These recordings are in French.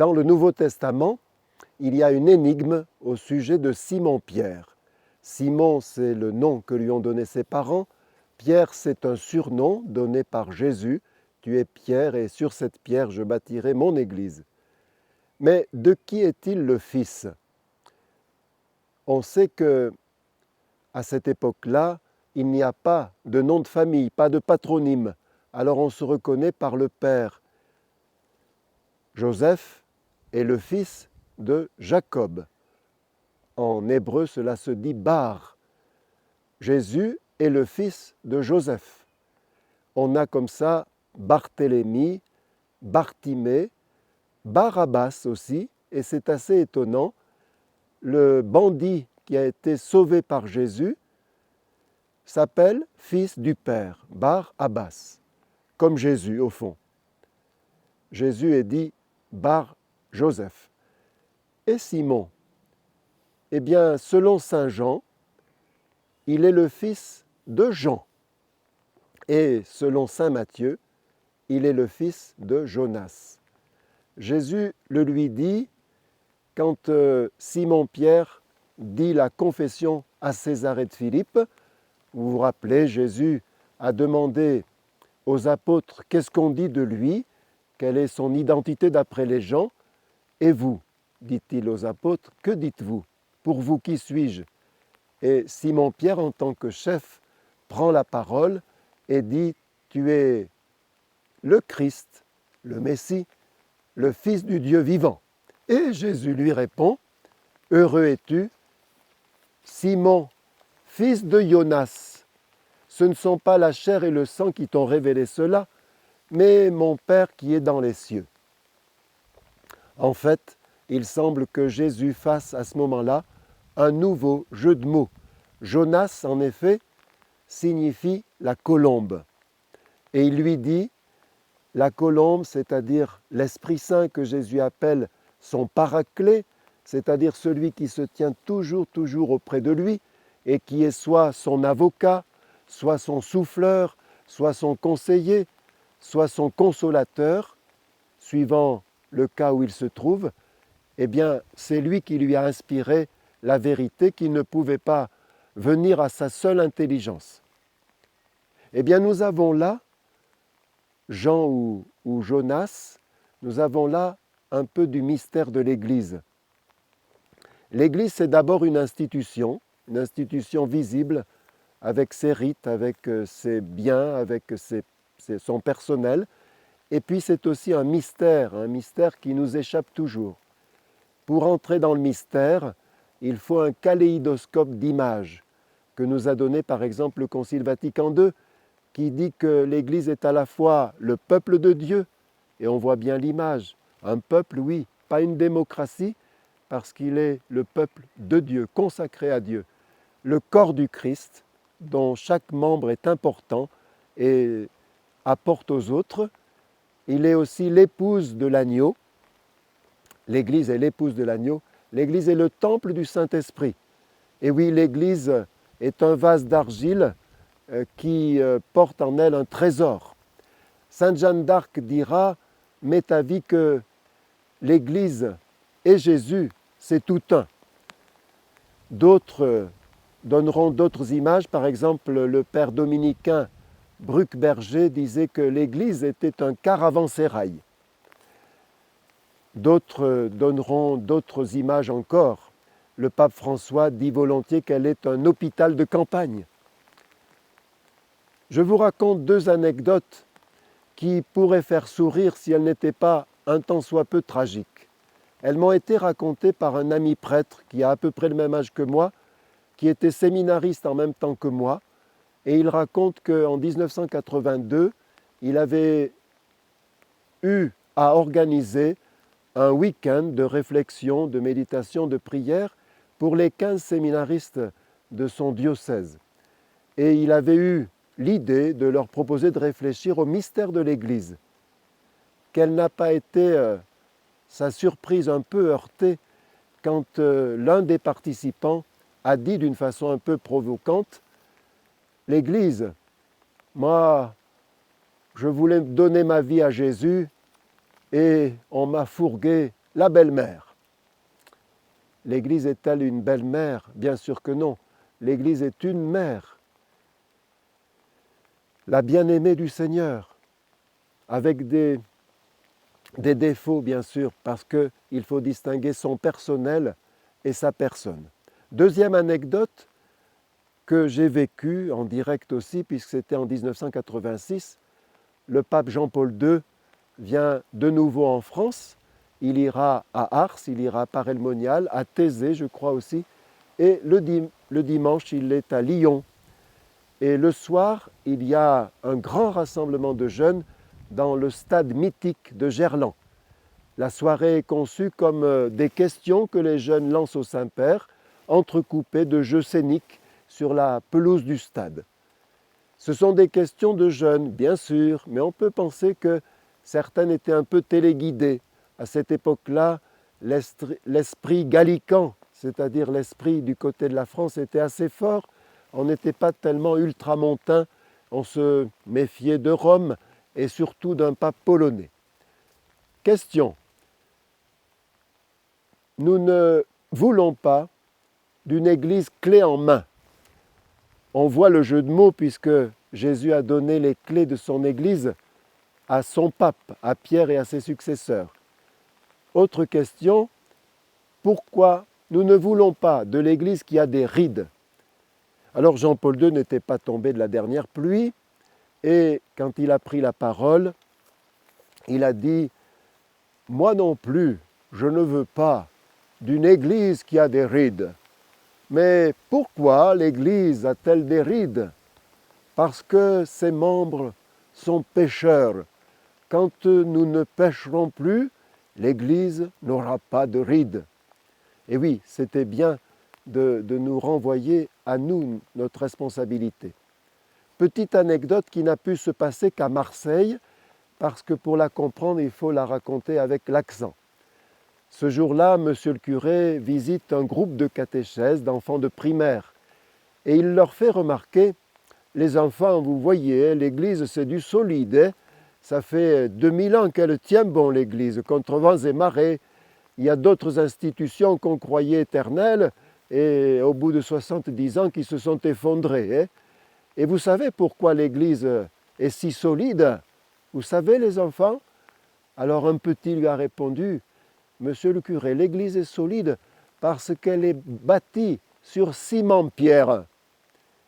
Dans le Nouveau Testament, il y a une énigme au sujet de Simon-Pierre. Simon, c'est le nom que lui ont donné ses parents. Pierre, c'est un surnom donné par Jésus. Tu es Pierre et sur cette pierre je bâtirai mon église. Mais de qui est-il le fils? On sait que à cette époque-là, il n'y a pas de nom de famille, pas de patronyme. Alors on se reconnaît par le père. Joseph est le fils de Jacob. En hébreu, cela se dit Bar. Jésus est le fils de Joseph. On a comme ça Barthélemy, Bartimée, Barabbas aussi, et c'est assez étonnant. Le bandit qui a été sauvé par Jésus s'appelle fils du Père, Bar-Abbas, comme Jésus au fond. Jésus est dit Bar-Joseph. Et Simon, eh bien, selon saint Jean, il est le fils de Jean. Et selon saint Matthieu, il est le fils de Jonas. Jésus le lui dit quand Simon-Pierre dit la confession à Césarée de Philippe. Vous vous rappelez, Jésus a demandé aux apôtres qu'est-ce qu'on dit de lui, quelle est son identité d'après les gens. Et vous, dit-il aux apôtres, que dites-vous? Pour vous, qui suis-je? Et Simon-Pierre, en tant que chef, prend la parole et dit, tu es le Christ, le Messie, le Fils du Dieu vivant. Et Jésus lui répond, heureux es-tu, Simon, fils de Jonas. Ce ne sont pas la chair et le sang qui t'ont révélé cela, mais mon Père qui est dans les cieux. En fait, il semble que Jésus fasse à ce moment-là un nouveau jeu de mots. Jonas, en effet, signifie la colombe. Et il lui dit, la colombe, c'est-à-dire l'Esprit Saint que Jésus appelle son paraclet, c'est-à-dire celui qui se tient toujours auprès de lui et qui est soit son avocat, soit son souffleur, soit son conseiller, soit son consolateur, suivant le cas où il se trouve, eh bien, c'est lui qui lui a inspiré la vérité qui ne pouvait pas venir à sa seule intelligence. Eh bien, nous avons là, Jean ou Jonas, nous avons là un peu du mystère de l'Église. L'Église, c'est d'abord une institution visible, avec ses rites, avec ses biens, avec son personnel. Et puis c'est aussi un mystère qui nous échappe toujours. Pour entrer dans le mystère, il faut un kaléidoscope d'images que nous a donné par exemple le Concile Vatican II, qui dit que l'Église est à la fois le peuple de Dieu, et on voit bien l'image, un peuple, oui, pas une démocratie, parce qu'il est le peuple de Dieu, consacré à Dieu, le corps du Christ, dont chaque membre est important et apporte aux autres. Il est aussi l'épouse de l'agneau. L'Église est l'épouse de l'agneau. L'Église est le temple du Saint-Esprit. Et oui, l'Église est un vase d'argile qui porte en elle un trésor. Sainte Jeanne d'Arc dira, m'est avis que l'Église et Jésus, c'est tout un. D'autres donneront d'autres images. Par exemple, le père dominicain Bruckberger disait que l'Église était un caravansérail. D'autres donneront d'autres images encore. Le pape François dit volontiers qu'elle est un hôpital de campagne. Je vous raconte deux anecdotes qui pourraient faire sourire si elles n'étaient pas un tant soit peu tragiques. Elles m'ont été racontées par un ami prêtre qui a à peu près le même âge que moi, qui était séminariste en même temps que moi, et il raconte qu'en 1982, il avait eu à organiser un week-end de réflexion, de méditation, de prière pour les 15 séminaristes de son diocèse. Et il avait eu l'idée de leur proposer de réfléchir au mystère de l'Église. Quelle n'a pas été sa surprise un peu heurtée quand l'un des participants a dit d'une façon un peu provocante, « L'Église, moi, je voulais donner ma vie à Jésus et on m'a fourgué la belle-mère. L'Église est-elle une belle-mère? Bien sûr que non. L'Église est une mère, la bien-aimée du Seigneur, avec des défauts bien sûr, parce qu'il faut distinguer son personnel et sa personne. Deuxième anecdote que j'ai vécue en direct aussi, puisque c'était en 1986, le pape Jean-Paul II vient de nouveau en France, il ira à Ars, il ira à Paray-le-Monial, à Thésée je crois aussi, et le dimanche il est à Lyon. Et le soir, il y a un grand rassemblement de jeunes dans le stade mythique de Gerland. La soirée est conçue comme des questions que les jeunes lancent au Saint-Père, entrecoupées de jeux scéniques sur la pelouse du stade. Ce sont des questions de jeunes, bien sûr, mais on peut penser que certaines étaient un peu téléguidées. À cette époque-là, l'esprit gallican, c'est-à-dire l'esprit du côté de la France, était assez fort. On n'était pas tellement ultramontain, on se méfiait de Rome et surtout d'un pape polonais. Question. Nous ne voulons pas d'une église clé en main. On voit le jeu de mots puisque Jésus a donné les clés de son église à son pape, à Pierre et à ses successeurs. Autre question, pourquoi nous ne voulons pas de l'église qui a des rides? Alors Jean-Paul II n'était pas tombé de la dernière pluie et quand il a pris la parole, il a dit « Moi non plus, je ne veux pas d'une église qui a des rides. Mais pourquoi l'église a-t-elle des rides? Parce que ses membres sont pécheurs. Quand nous ne pécherons plus, l'église n'aura pas de rides. » Et oui, c'était bien de nous renvoyer à nous, notre responsabilité. Petite anecdote qui n'a pu se passer qu'à Marseille, parce que pour la comprendre, il faut la raconter avec l'accent. Ce jour-là, monsieur le curé visite un groupe de catéchèses d'enfants de primaire et il leur fait remarquer « Les enfants, vous voyez, l'église c'est du solide, ça fait 2000 ans qu'elle tient bon l'église, contre vents et marées. Il y a d'autres institutions qu'on croyait éternelles et au bout de 70 ans qui se sont effondrées. Et vous savez pourquoi l'église est si solide? Vous savez les enfants ?» Alors un petit lui a répondu « Monsieur le curé, l'église est solide parce qu'elle est bâtie sur ciment-pierre. »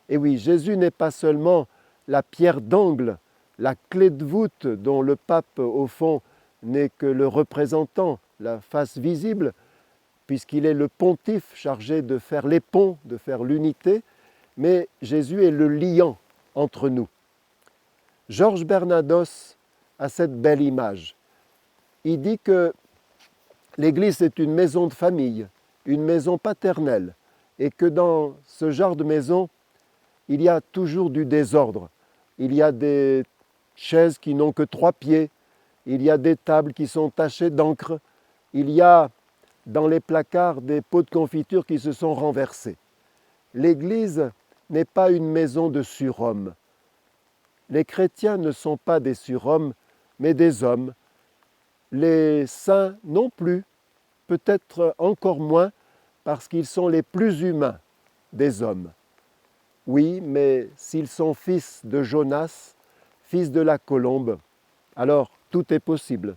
Et oui, Jésus n'est pas seulement la pierre d'angle, la clé de voûte dont le pape, au fond, n'est que le représentant, la face visible, puisqu'il est le pontife chargé de faire les ponts, de faire l'unité, mais Jésus est le liant entre nous. Georges Bernados a cette belle image. Il dit que l'Église est une maison de famille, une maison paternelle, et que dans ce genre de maison, il y a toujours du désordre. Il y a des chaises qui n'ont que 3 pieds, il y a des tables qui sont tachées d'encre, il y a dans les placards des pots de confiture qui se sont renversés. L'Église n'est pas une maison de surhommes. Les chrétiens ne sont pas des surhommes, mais des hommes. Les saints non plus, peut-être encore moins, parce qu'ils sont les plus humains des hommes. Oui, mais s'ils sont fils de Jonas, fils de la colombe, alors tout est possible.